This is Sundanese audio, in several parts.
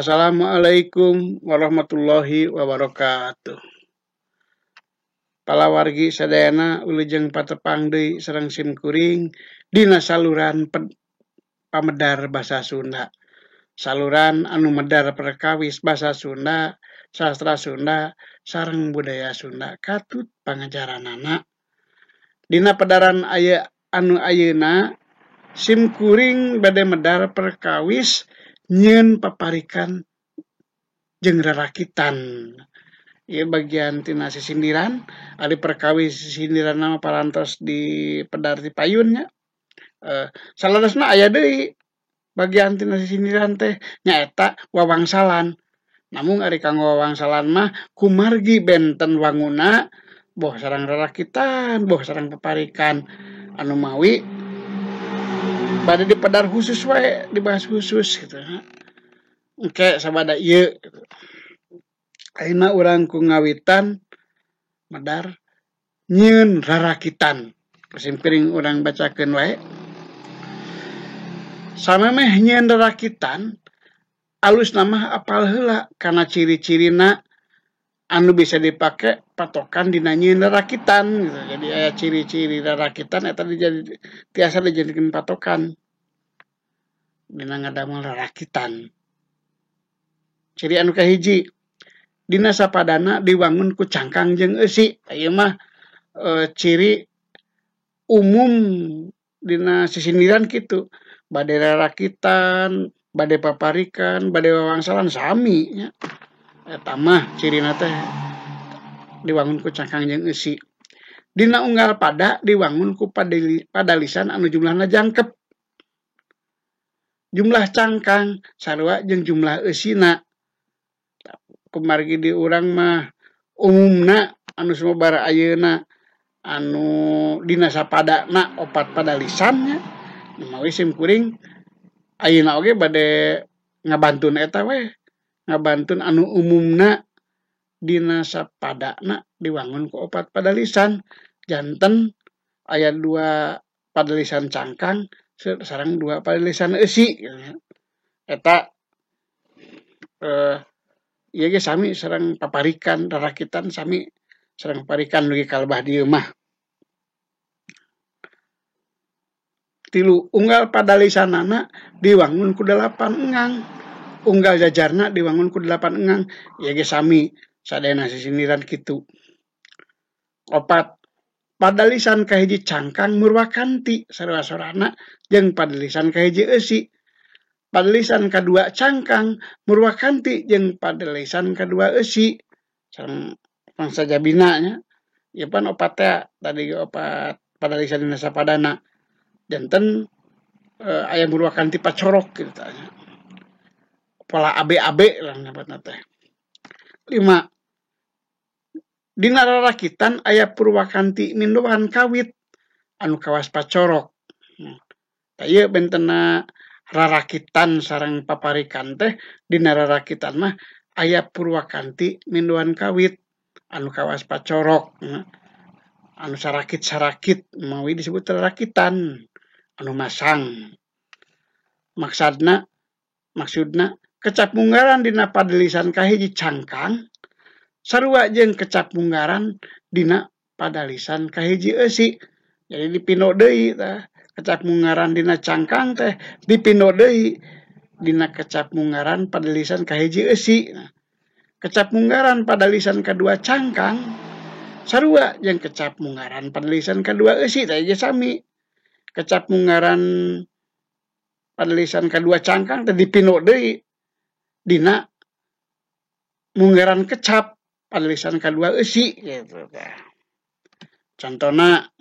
Assalamualaikum warahmatullahi wabarakatuh. Palawargi sadayana wilujeng patepang deui sareng simkuring dina saluran pamedar basa Sunda. Saluran anu medar perkawis basa Sunda, sastra Sunda, sareng budaya Sunda katut pangajaranana. Dina pedaran anu ayeuna simkuring bade medar perkawis nyieun paparikan jeung rarakitan. Ieu bagian tina sisindiran, ari perkawis sisindiran nama parantos di pedar ti payunnya. Salaresna aya deui bagian tina sisindiran teh nyaeta wawangsalan. Namun ari kanggo wawangsalan mah kumargi benten wanguna boh sareng rarakitan, boh sareng paparikan anu mawi bade dipedar khusus wae, dibahas khusus gitu. Engke sabada ieu gitu. Ayeuna urang ku ngawitan medar nyieun rarakitan. Simkuring urang bacakeun wae. Samemeh nyieun rarakitan alus nama apal heula kana ciri-cirina anu bisa dipake patokan dina nyieun rarakitan gitu. Jadi aya ciri-ciri rarakitan eta tiasa dijadikeun patokan dina ngadamel rarakitan. Ciri anu kahiji, dina sapadana diwangun ku cangkang jeung eusi. Ieu mah ciri umum dina sisindiran kitu. Bade rarakitan, bade paparikan, bade wawangsalan sami nya. Eta mah cirina teh diwangun ku cangkang jeung eusi. Dina unggal pada diwangun ku padalisan anu jumlahna jangkep. Jumlah cangkang sarua jeung jumlah eusina. Kumargi di urang mah umumna anu sumebara ayeuna anu dina sapadana opat padalisannya mawi simkuring ayeuna oge bade ngabantun eta we ngabantun anu umumna dina sapadana diwangun ku opat padalisan janten aya 2 padalisan cangkang sareng 2 padalisan eusi eta ieu ge sami sareng paparikan rarakitan sami sareng paparikan nu ge kalebah dieu mah. 3 unggal padalisanana diwangun ku 8 engang. Unggal jajarna diwangun ku 8 engang. Ieu ge sami sadayana sisindiran kitu. 4 padalisan kahiji cangkang murwakanti sarua sorana jeung padalisan kahiji eusi. Padalisan kadua cangkang murwakanti jeung padalisan kadua eusi. Sareng pangsa jabina nya. Ieu pan 4 teh tadi 4 padalisan dina sapadana. Janten aya murwakanti pacorok kitu tanya. Pola abe-abe lah nyebutna teh. 5 dina rarakitan aya purwakanti mindoan kawit anu kawas pacorok. Tah ieu bentenna rarakitan sareng paparikan teh dina rarakitan mah aya purwakanti mindoan kawit anu kawas pacorok. Anu sarakit-sarakit mawi disebut rarakitan anu masang. Maksudna kecap munggaran dina padalisan kahiji cangkang sarua jeung kecap munggaran dina padalisan kahiji eusi. Jadi dipindo deui tah kecap munggaran dina cangkang teh dipindo deui dina kecap munggaran padalisan kahiji eusi. Kecap munggaran padalisan kadua cangkang sarua jeung kecap munggaran padalisan kadua eusi tah ieu sami. Kecap munggaran padalisan kadua cangkang teh dipindo deui dina munggaran kecap padalisan kadua eusi gitu tah. Contona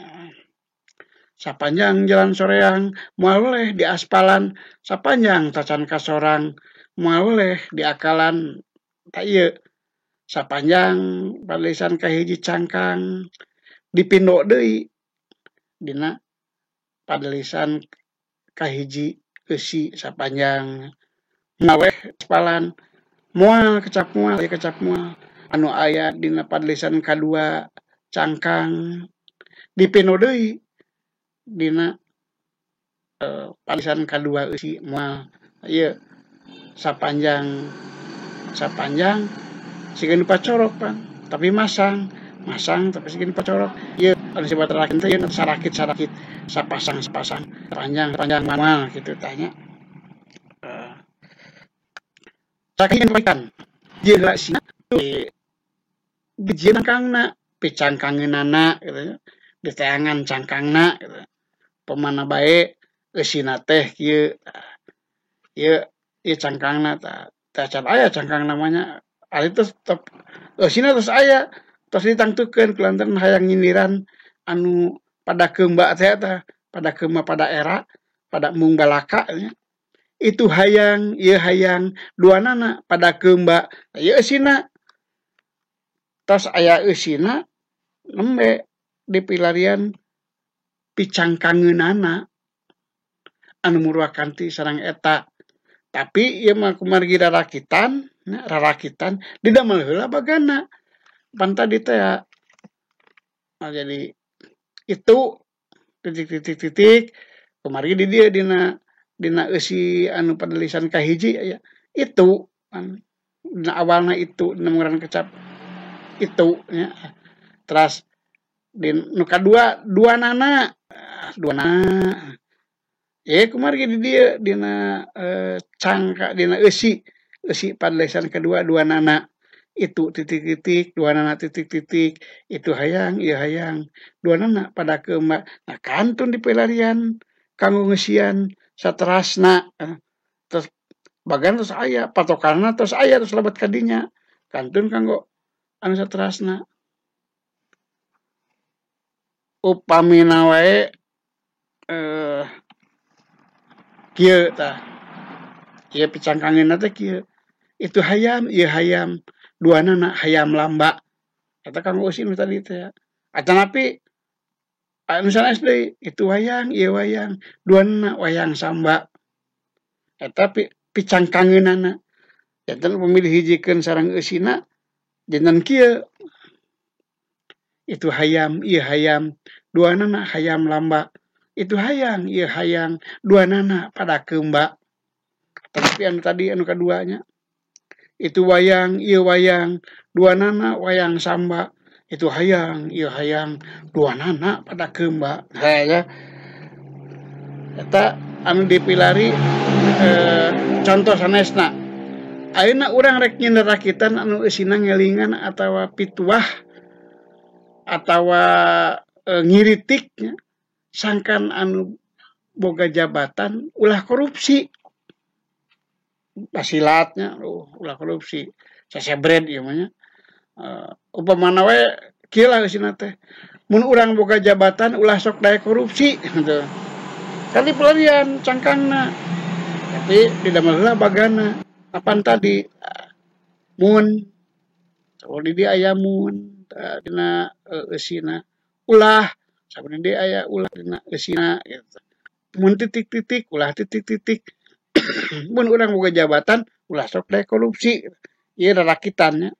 sapanjang jalan soreang moal weleh di aspalan, sapanjang tacan kasorang moal weleh di akalan. Tah ieu sapanjang padalisan kahiji cangkang dipindo deui dina padalisan kahiji eusi sapanjang ngaweh aspalan moal kecap moal anu aya dina padalisan kadua cangkang dipindo deui dina padalisan kadua eusi moal. Ieu sapanjang sikeun pacorok pan tapi masang tapi sikeun pacorok ieu anu sibat rakin teh sarakit sapasang panjang mana gitu tanya saking pakan jeung si bijieun kangna picangkangeunana gitu diteangan cangkangna gitu pemana bae eusina teh kieu ieu cangkangna tah can aya cangkang namanya ari teh tetep eusina tos aya tos ditangtukeun kulantaran hayang nyindiran anu pada keumba teh pada keumba pada era pada mung balaka itu hayang ieu hayang duanana pada keumba ieu eusina tos aya eusina nembe dipilarian picangkangeunana anu muruakan ti sareng eta tapi ieu mah kumargi rarakitan didamel heula bagana pan tadi teh jadi itu titik kumargi di dieu dina eusi anu panulisan kahiji aya itu dina awalna itu dina ngaran kecap itu nya terus di nu kadua duanana kumargi di dieu dina cangka dina eusi panulisan kedua duanana itu titik duanana titik itu hayang ieu hayang duanana pada keumba nah kantun dipilarian kanggo ngeusian saterasna terus bagan terus aya patokanna terus aya terus lebat kadinya kantun kanggo anu saterasna upamina wae kieu tah ieu picangkangeunna teh kieu itu hayam ieu hayam duanana hayam lamba eta kanggo eusi nu tadi teh atanapi anu sanes deui itu wayang ieu wayang duanana wayang samba eta picangkangeunana janten pemilih hijikeun sareng eusina janten kieu itu hayam ieu hayam duanana hayam lamba itu hayang ieu hayang duanana pada keumba tapi anu tadi anu kaduanya itu wayang ieu wayang duanana wayang samba itu hayang ieu hayang duanana pada keumba ya eta anu dipilari contoh sanesna ayeuna urang rek nyender rakitan anu eusina ngelingan atawa pituah atawa ngiritik sangkan anu boga jabatan ulah korupsi basilatnya ulah korupsi sasebred ieu mah nya upamana we kieu lah eusina teh mun urang boga jabatan ulah sok daek korupsi gitu kan dipelarian cangkangna tapi didamel heula bagana apan tadi mun saur di dieu aya mun dina eusina ulah saur di dieu aya ulah dina eusina gitu mun titik ulah titik mun urang boga jabatan ulah sok daek korupsi ieu rarakitannya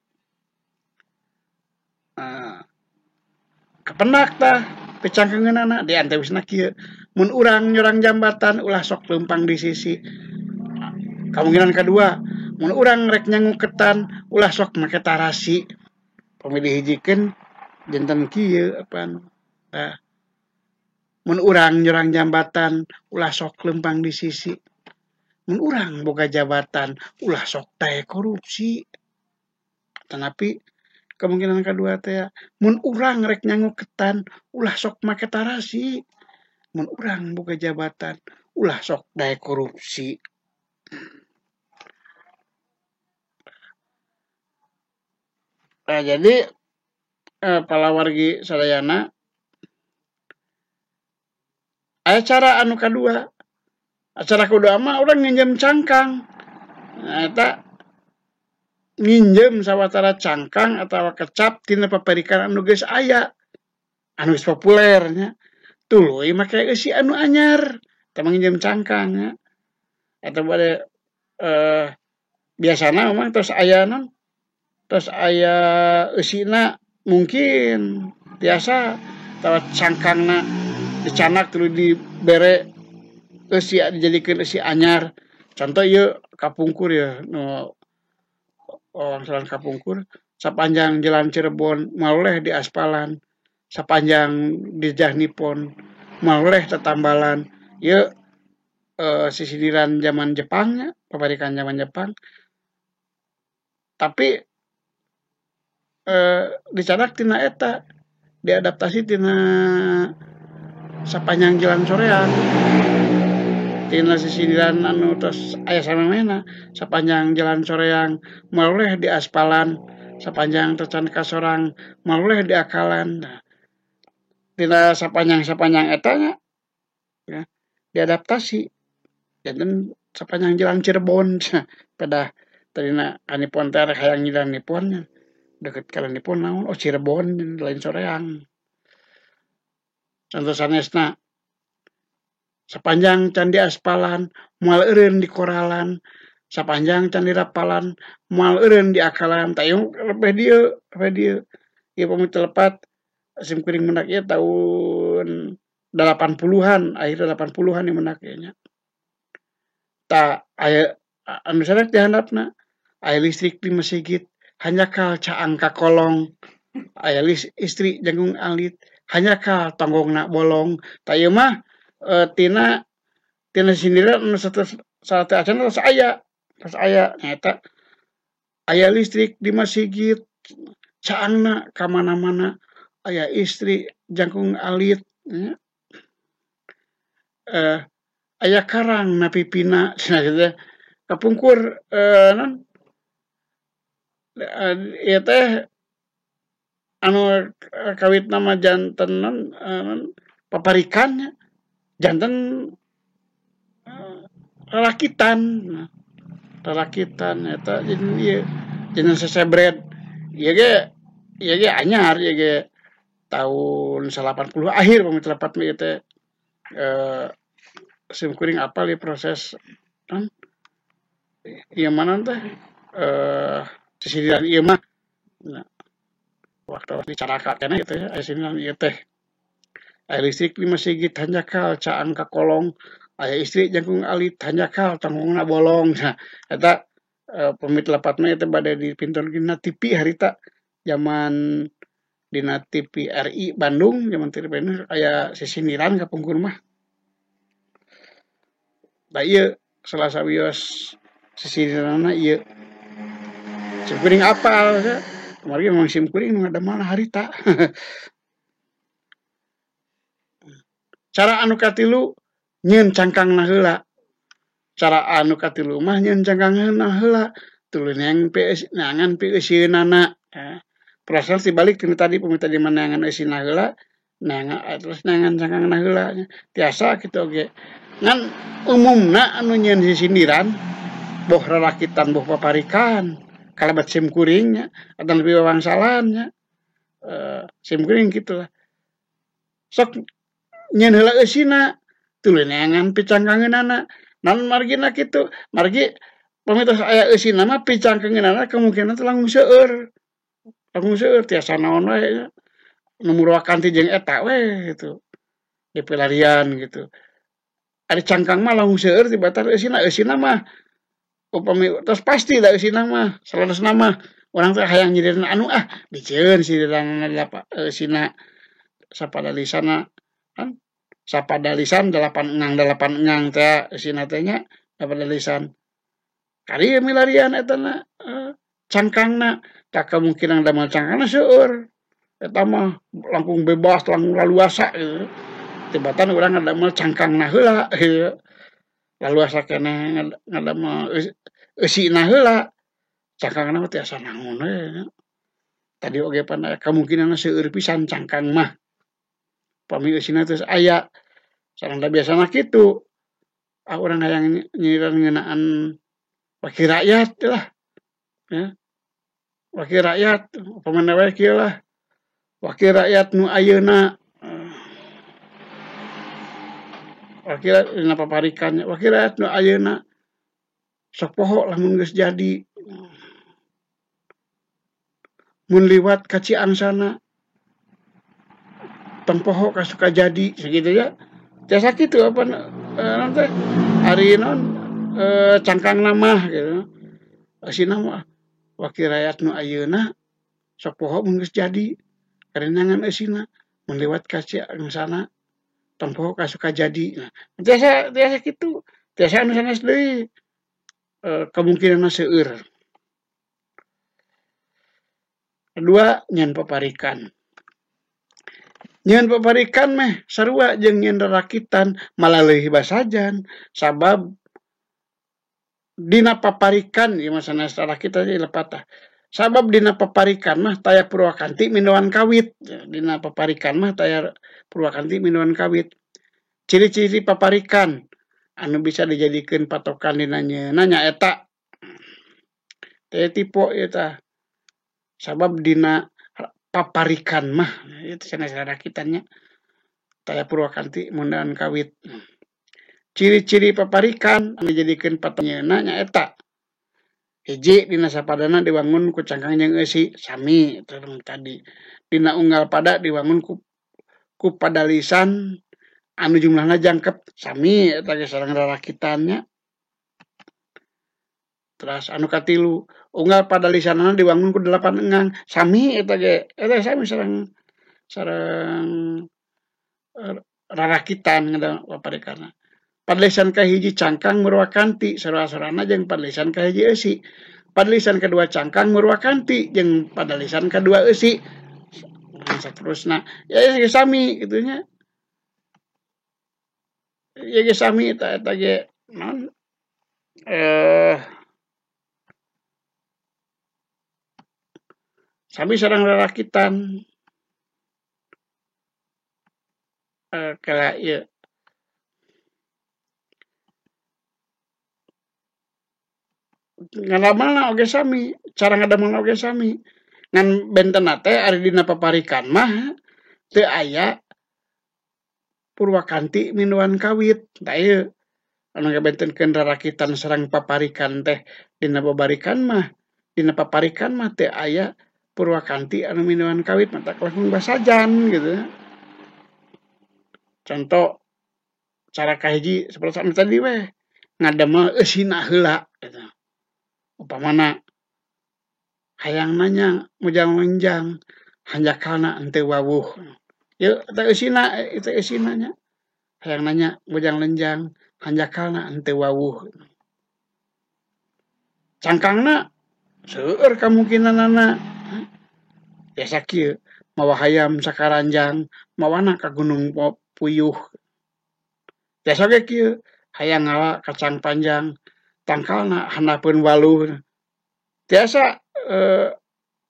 kepenak tah picangkangeunana di antawisna kieu mun urang nyorang jambatan ulah sok leumpang di sisi kemungkinan kedua mun urang rek nyanguketan ulah sok make tarasi pamilih hijikeun janten kieu apaan mun urang nyorang jambatan ulah sok leumpang di sisi mun urang boga jabatan ulah sok daek korupsi tanapi kemungkinan kedua teh mun urang rek nyanguketan ulah sok make tarasi mun urang boga jabatan ulah sok daek korupsi nah jadi palawargi sadayana aya cara anu kadua acara kedua mah urang nginjem cangkang nah eta nginjem sawatara cangkang atawa kecap tina paparikan anu geus aya anu geus populer nya tuluy make eusi anu anyar teu nginjem cangkang nya eta bade biasana memang tos aya non tos aya eusina mungkin biasa tawa cangkangna dicanak tuluy dibere eusi dijadikeun eusi anyar contoh ieu kapungkur ya nu wangsalan kapungkur sapanjang jalan Cirebon maloleh di aspalan sapanjang di Jahnipon maloleh tetambalan ya sisiriran zaman Jepangnya pabarikan zaman Jepang tapi dicadak tina eta diadaptasi tina sapanjang jalan soreang tina sisiriran anu tos aya samemena sapanjang jalan soreang maloleh di aspalan sapanjang tecan kasorang maloleh di akalan nah, tina sapanjang etanya ya, diadaptasi dan sapanjang jalan Cirebon pada tadina kanipon teh hayang jalan nipon deket kalian nipon naon oh Cirebon lain soreang contoh sanesna sapanjang candi aspalan moal eureun di koralan sapanjang candi rapalan moal eureun di akalan tayung lebih dieu ieu pamit telepat simkuring mendak ieu tahun 80-an akhir 80-an yang mendak ieu nya ta aya anu sanes dihandapna aya listrik di masjid hanya kal caang ka kolong aya istri jangkung alit hanya kal tonggongna bolong ta ieu mah tina sindirian anu sarate acan terus aya nyata aya listrik di masjid caangna ka mana-mana aya istri jangkung alit aya karang na pipina cenah kapungkur non ieu teh anu kawit nama janten non paparikan janten lalakitan eta ieu jeung sesebret ieu ge anyar ieu ge tahun 80 akhir pamit lepat ieu teh simkuring apal ieu proses kan ieu mana teh sisirian ieu mah waktu dicaraka keneh gitu ya sisirian ieu teh aya listrik di masjid hanjakal caang ka kolong aya istri jangkung alit hanjakal tanggungna bolong nah eta pamit lepat mah eta bade dipinton dina TV harita zaman dina TV RI Bandung zaman TV aya sisiniran kapungkur mah da ieu salah sawios sisiniranna ieu simkuring apal kemarin memang simkuring nu ngadamel harita cara anu katilu nyeun cangkangna heula cara anu katilu mah nyeun cangkangna heula tuluy neangan peuseunana proses dibalik tina tadi pamita di neangan eusina heula terus neangan cangkangna heula tiasa kitu oge ngan umumna anu nyeun sisindiran boh rarakitan boh paparikan kalabat simkuringnya atau lebih wangsalannya simkuring gitu lah sok nyeun heula eusina tuluy neangan picangkangeunana naon margina kitu margi pamita aya eusina mah picangkangeunana kemungkinan teh langkung seueur tiasa naon wae nu muroakan ti jeung eta we gitu di pelarian gitu ari cangkang mah langkung seueur tibatar eusina mah upami terus pasti da eusina mah salahna mah urang teh hayang nyiriran anu dicieun siriran eusina sapadalisana kan sapadalisan 8 engang teh eusina teh nya sapadalisan kari milarian eta na cangkangna tak kemungkinan damel cangkangna seueur eta mah langkung bebas langkung laluasa gitu tibatan urang ngadamel cangkangna heula laluasa keneh ngadamel eusina heula cangkangna mah tiasa naon we tadi oge pan kemungkinan seueur pisan cangkang mah pami eusina terus aya sareng da biasana kitu urang hayang nyiriran ngeunaan wakil rakyat lah ya wakil rakyat pamana wae kieu lah wakil rakyat nu ayeuna wakil dina paparikan wakil rakyat nu ayeuna sok poho lamun geus jadi mun liwat ka Ciangsana tong poho kasuka jadi segitu ya tiasa kitu apa nanti hari non cangkang nama gitu. Asina mah wakil rakyat nu ayeuna sok poho mun geus jadi karenangan asina mun lewat ka sana tong poho kasuka jadi. Nah, tiasa kitu, tiasa anu sanes deui kemungkinan seueur. Kedua, nyen paparikan. Nyen paparikan meh sarua jeung nyen rarakitan malah leuwih basajan sabab dina paparikan ieu mah sanes rarakitan ieu lepatah. Sabab dina paparikan mah taya Purwakanti mindoan kawit. Dina paparikan mah taya Purwakanti mindoan kawit. Ciri-ciri paparikan anu bisa dijadikeun patokan dina nyeuna nyaeta teh tipe eta. Sabab dina paparikan mah itu sanes rarakitannya taya Purwakanti mindoan kawit. Ciri-ciri paparikan anu dijadikeun patokan nyeuna nyaeta hiji dina sapadana dibangun ku cangkang jeung eusi sami tadi. Dina unggal pada dibangun ku padalisan anu jumlahna jangkep sami eta ge sareng rarakitannya. Terus anu katilu unggal padalisanna dibangun ku 8 engang sami eta ge sami sareng rarakitan ngada paparikanna. Padalisan kahiji cangkang Purwakanti sarua-soranana jeung padalisan kahiji eusi. Padalisan kedua cangkang Purwakanti jeung padalisan kedua eusi. Saterusna ya ge sami kitu nya. Ya ge sami eta ge naon sami sareng rarakitan kala ieu ngadamelna oge sami, cara ngadamelna oge sami. Ngan bentenna teh ari dina paparikan mah teu aya Purwakanti mindoan kawit. Da ieu anu ngabentenkeun rarakitan sareng paparikan teh dina babarikan mah dina paparikan mah teu aya Purwakanti anu mindoan kawit mah tak langsung basajan gitu. Contoh cara kahiji saperti anu tadi we ngadamel eusina heula gitu. Upamana hayang nanya mujang lenjang hanjakalna henteu wawuh. Yeuh eta eusina nya. Hayang nanya mujang lenjang hanjakalna henteu wawuh. Cangkangna seueur kemungkinanana. Biasa kieu mawa hayam sakaranjang mawana ka gunung puyuh. Biasa ge kieu hayang ngala kacang panjang tangkalna handapeun waluh. Tiasa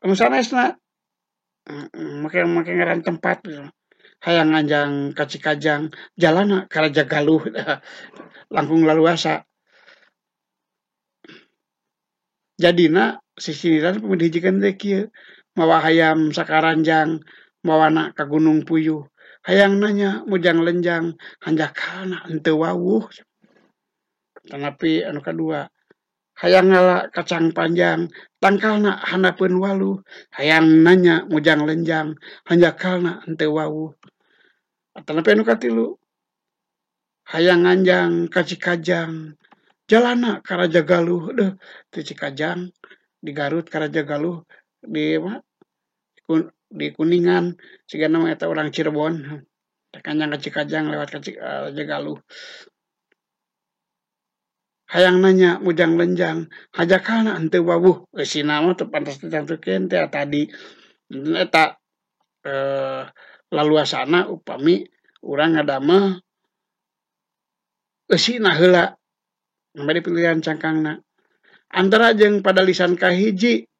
anu sanesna make ngaran tempat hayang nganjang ka Cikajang jalanna ka Raja Galuh langkung laluasa. Jadina sisiriran pamidihijikeun teh kieu mawa hayam sakaranjang mawana ka gunung puyuh hayang nanya mujang lenjang hanjakalna henteu wawuh. Tanapi anu kadua hayang ngala kacang panjang tangkalna handapeun waluh hayang nanya mujang lenjang hanjakalna henteu wawuh. Tanapi anu katilu hayang nganjang ka Cikajang jalanna ka Raja Galuh. Deuh teu Cikajang di Garut ka Raja Galuh di Kuningan sigana mah eta urang Cirebon kanjang ka Cikajang lewat ka Raja Galuh. Hayang nanya mujang lenjang hanjakalna henteu wawuh. Eusina mah teu pantes dicantukeun teh tadi. Eta laluasana upami urang ngadamel eusina heula bari pilihan cangkangna. Antara jeung padalisan kahiji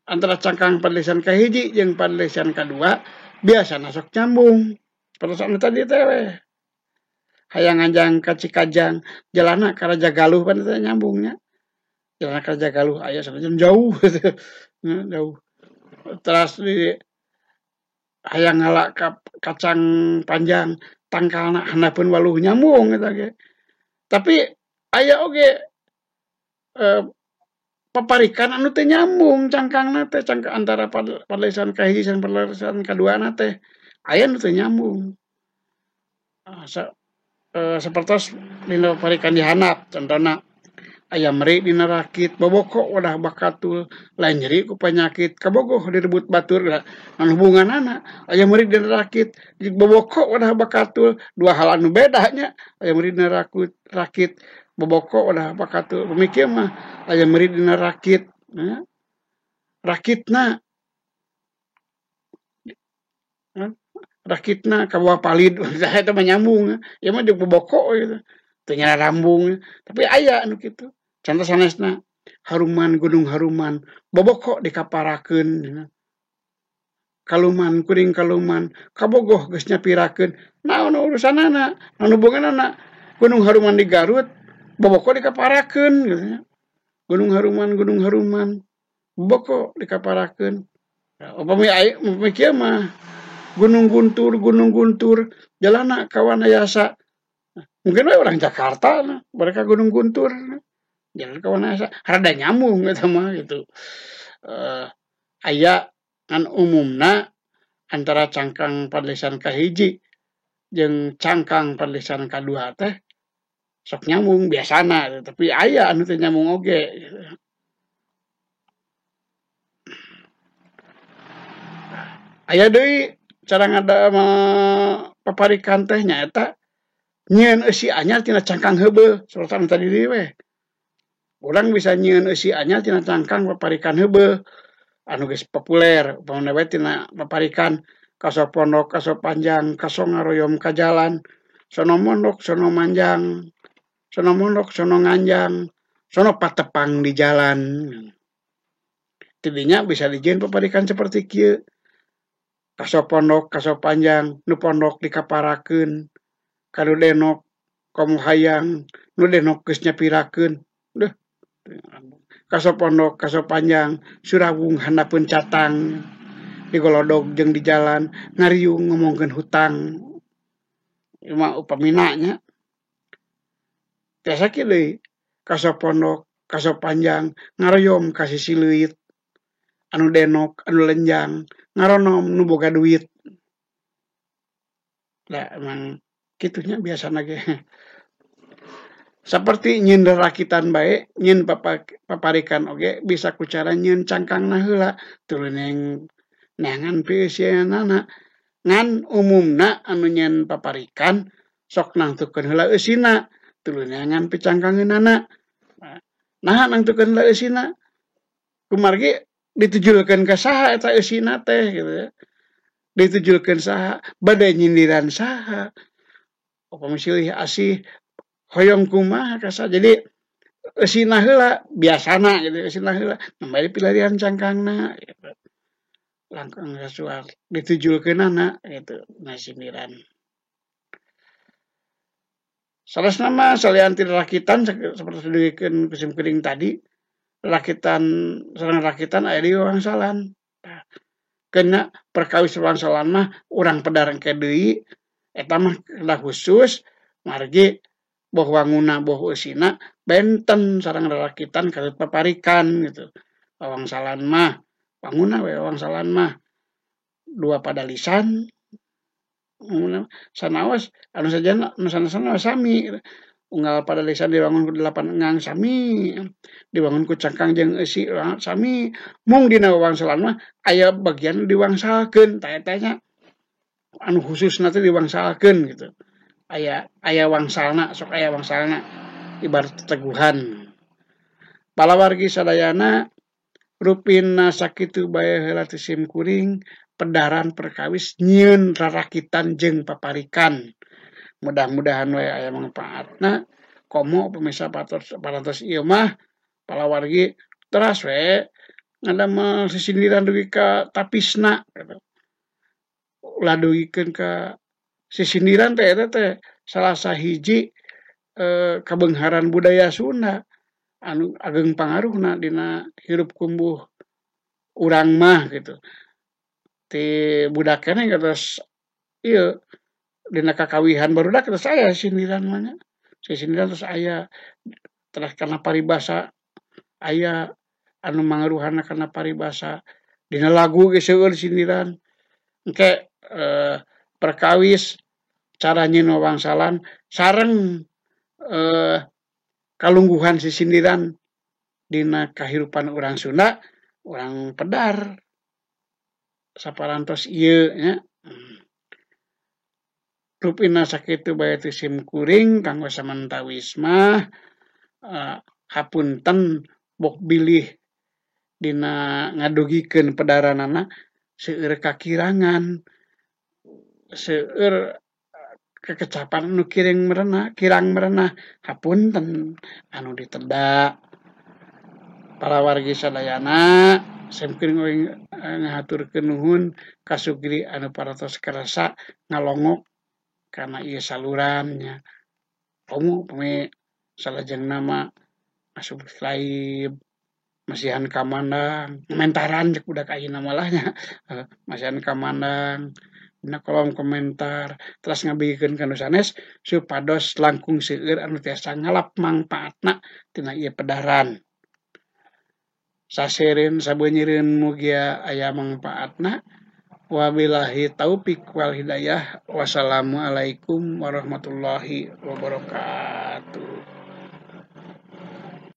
antara cangkang padalisan kahiji jeung padalisan kadua biasana sok nyambung. Perasaan tadi teh we. Hayang nganjang ka Cikajang jalanna ka Raja Galuh pan teh nyambungnya. Jalanna ka Raja Galuh aya sanajan jauh. Jauh. Terus hayang ngala kacang panjang tangkalna handapeun waluh nyambung eta ge. Tapi aya oge paparikan anu teh nyambung cangkangna teh antara padalisan kahiji sareng padalisan kaduana teh aya nu teh nyambung. sapertos dina paparikan dihanap contohna aya meri dina rakit boboko udah bakatul lain nyeri ku penyakit kabogoh direbut batur anu hubunganana aya meri dina rakit boboko udah bakatul dua hal anu bedanya aya meri dina rakit boboko udah bakatul pemikir mah aya meri dina rakit rakitna rakitna kabawa palid saya itu menyambung ya mah di boboko gitu ternyata rambung tapi aya anu kitu contoh sanesna haruman gunung haruman boboko dikaparakeun kaluman kuring kaluman kabogoh geus nyapirakeun naon urusanana anu hubunganana gunung haruman di Garut boboko dikaparakeun gitu nya gunung haruman boboko dikaparakeun upami kieu mah gunung guntur jalana kawan ayasa mungkin we orang Jakarta nah mereka gunung guntur jalan kawan ayasa rada nyambung eta mah gitu aya kan umumna antara cangkang padlesan kahiji jeung cangkang padlesan kadua teh sok nyambung biasana tapi aya anu teu nyambung oge aya deui cara ngada paparikan teh nyaeta nyieun eusi anyar tina cangkang heubeul saperti anu tadi deui we urang bisa nyieun eusi anyar tina cangkang paparikan heubeul anu geus populer upamana we tina paparikan kaso pondok kaso panjang kaso ngaroyom ka jalan sono mondok sono manjang sono mondok sono nganjang sono patepang di jalan tidinya bisa dijieun paparikan seperti kieu kaso pondok kaso panjang nu pondok dikaparakeun kanu denok komo hayang nu denok geus nyapirakeun deuh kaso pondok kaso panjang surawung handapeun catang digolodog jeung di jalan ngariung ngomongkeun hutang ieu mah upamina nya tiasa kieu deui kaso pondok kaso panjang ngaroyom ka sisi leuit anu denok anu lenjang ngaronom nu boga duit da emang kitunya biasana ge seperti nyieun rakitan bae nyieun paparikan oge bisa ku cara nyieun cangkangna heula tuluy neangan peusianana ngan umumna anu nyieun paparikan sok nangtukeun heula eusina tuluy neangan picangkangeunana naha nangtukeun heula eusina kumargi ditujulkeun ka saha eta eusina teh gitu ya ditujulkeun saha bade nyindiran saha upami silih asih hoyong kumaha kasa jadi eusina heula biasana gitu eusina heula mambari pilarian cangkangna gitu langkung kasuar ditujulkeunana gitu na sindiran salasna mah salian ti rakitan seperti disebutkeun kusim kuring tadi rakitan sareng rakitan aya di wangsalan kena perkawis wangsalan mah urang pedarengke deui eta mah da khusus margi boh wanguna boh eusina benten sareng rakitan kalut paparikan gitu wangsalan mah wanguna we wangsalan mah dua pada lisan sanaos anu sajana anu sana-sana sami unggal pada lisan diwangun ku 8 engang sami diwangun ku cangkang jeung eusi sami mung dina wangsalan mah aya bagian diwangsalkeun ta eta nya anu khususna teh diwangsalkeun gitu aya wangsalna sok aya wangsalna ibarat teguhan palawargi sadayana rupina sakitu bae heula ti sim kuring pedaran perkawis nyieun rarakitan jeung paparikan mudah-mudahan we aya manfaatna komo pemirsa parantos ieu mah palawargi teras we ngadamel sisindiran dugi ka tapisna gitu. Ulah dugikeun ka sisindiran teh eta teh salah sahiji kabengharan budaya Sunda anu ageng pangaruhna dina hirup kumbuh urang mah gitu ti budak keneh geus ieu dina kakawihan barudak terus aya sindiran mah nya sindiran terus aya terus kana paribasa aya anu mangaruhanna kana paribasa dina lagu ge seueur sindiran engke perkawis cara nyieun wangsalan sareng kalungguhan sisindiran dina kahirupan urang Sunda, urang Pedar saparantos ieu nya. Rupina sakitu bae teu sim kuring kanggo samantawis mah hapunten bok bilih dina ngadugikeun pedaranana seueur kakirangan, seueur kekecapan nu kirang merenah hapunten anu ditedak para wargi sadayana sim kuring ngahaturkeun nuhun kasugiri anu paratos karasa ngalongok kana ieu saluran nya. Komo pame salajengna mah asup laib masihan kamandang komentaran cek budak ayeuna mah lah nya masihan kamandang dina kolom komentar teras ngabigikeun kanu sanes supados langkung seueur anu tiasa ngalap mangpaatna tina ieu pedaran. Saseureun sabeunyireun mugi aya mangpaatna. Wabillahi taufik wal hidayah. Wassalamualaikum warahmatullahi wabarakatuh.